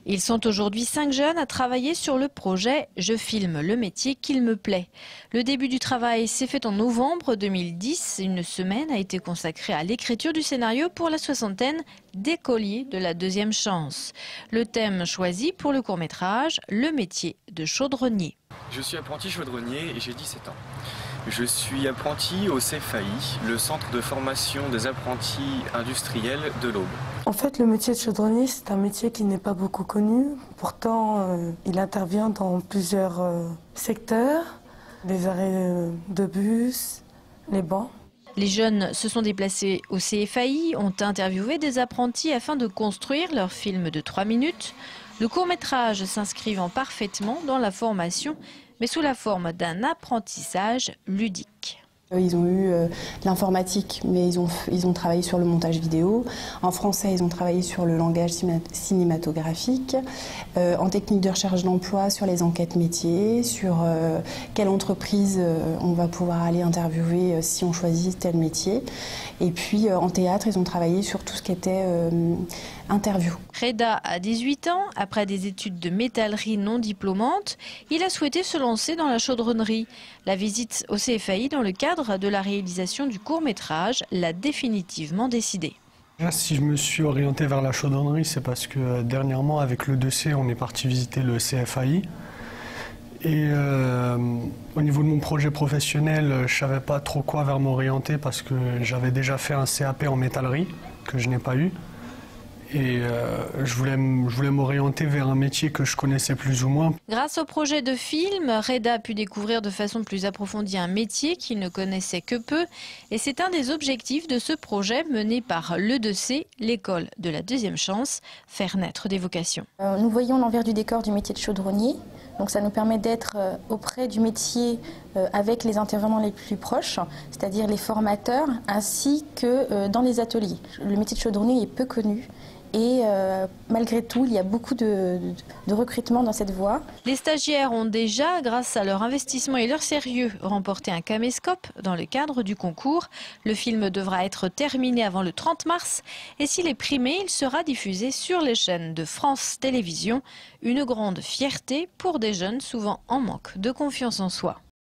Ils sont aujourd'hui 5 jeunes à travailler sur le projet « Je filme le métier qu'il me plaît ». Le début du travail s'est fait en novembre 2010. Une semaine a été consacrée à l'écriture du scénario pour la soixantaine d'écoliers de la deuxième chance. Le thème choisi pour le court-métrage, le métier de chaudronnier. Je suis apprenti chaudronnier et j'ai 17 ans. Je suis apprenti au CFAI, le centre de formation des apprentis industriels de l'Aube. En fait, le métier de chaudronnier, c'est un métier qui n'est pas beaucoup connu. Pourtant, il intervient dans plusieurs secteurs, les arrêts de bus, les bancs. Les jeunes se sont déplacés au CFAI, ont interviewé des apprentis afin de construire leur film de 3 minutes. Le court-métrage s'inscrivant parfaitement dans la formation, mais sous la forme d'un apprentissage ludique. Ils ont eu l'informatique, mais ils ont travaillé sur le montage vidéo. En français, ils ont travaillé sur le langage cinématographique. En technique de recherche d'emploi, sur les enquêtes métiers, sur quelle entreprise on va pouvoir aller interviewer si on choisit tel métier. Et puis en théâtre, ils ont travaillé sur tout ce qui était interview. Reda a 18 ans. Après des études de métallerie non diplômantes, il a souhaité se lancer dans la chaudronnerie. La visite au CFAI dans le cadre de la réalisation du court-métrage l'a définitivement décidé. Si je me suis orienté vers la chaudronnerie, c'est parce que dernièrement, avec le 2C, on est parti visiter le CFAI. Et au niveau de mon projet professionnel, je ne savais pas trop quoi vers m'orienter parce que j'avais déjà fait un CAP en métallerie, que je n'ai pas eu. Et je voulais m'orienter vers un métier que je connaissais plus ou moins. Grâce au projet de film, Reda a pu découvrir de façon plus approfondie un métier qu'il ne connaissait que peu. Et c'est un des objectifs de ce projet mené par l'E2C, l'école de la deuxième chance, faire naître des vocations. Nous voyons l'envers du décor du métier de chaudronnier. Donc ça nous permet d'être auprès du métier avec les intervenants les plus proches, c'est-à-dire les formateurs, ainsi que dans les ateliers. Le métier de chaudronnier est peu connu. Et malgré tout, il y a beaucoup de recrutement dans cette voie. Les stagiaires ont déjà, grâce à leur investissement et leur sérieux, remporté un caméscope dans le cadre du concours. Le film devra être terminé avant le 30 mars et s'il est primé, il sera diffusé sur les chaînes de France Télévisions. Une grande fierté pour des jeunes souvent en manque de confiance en soi.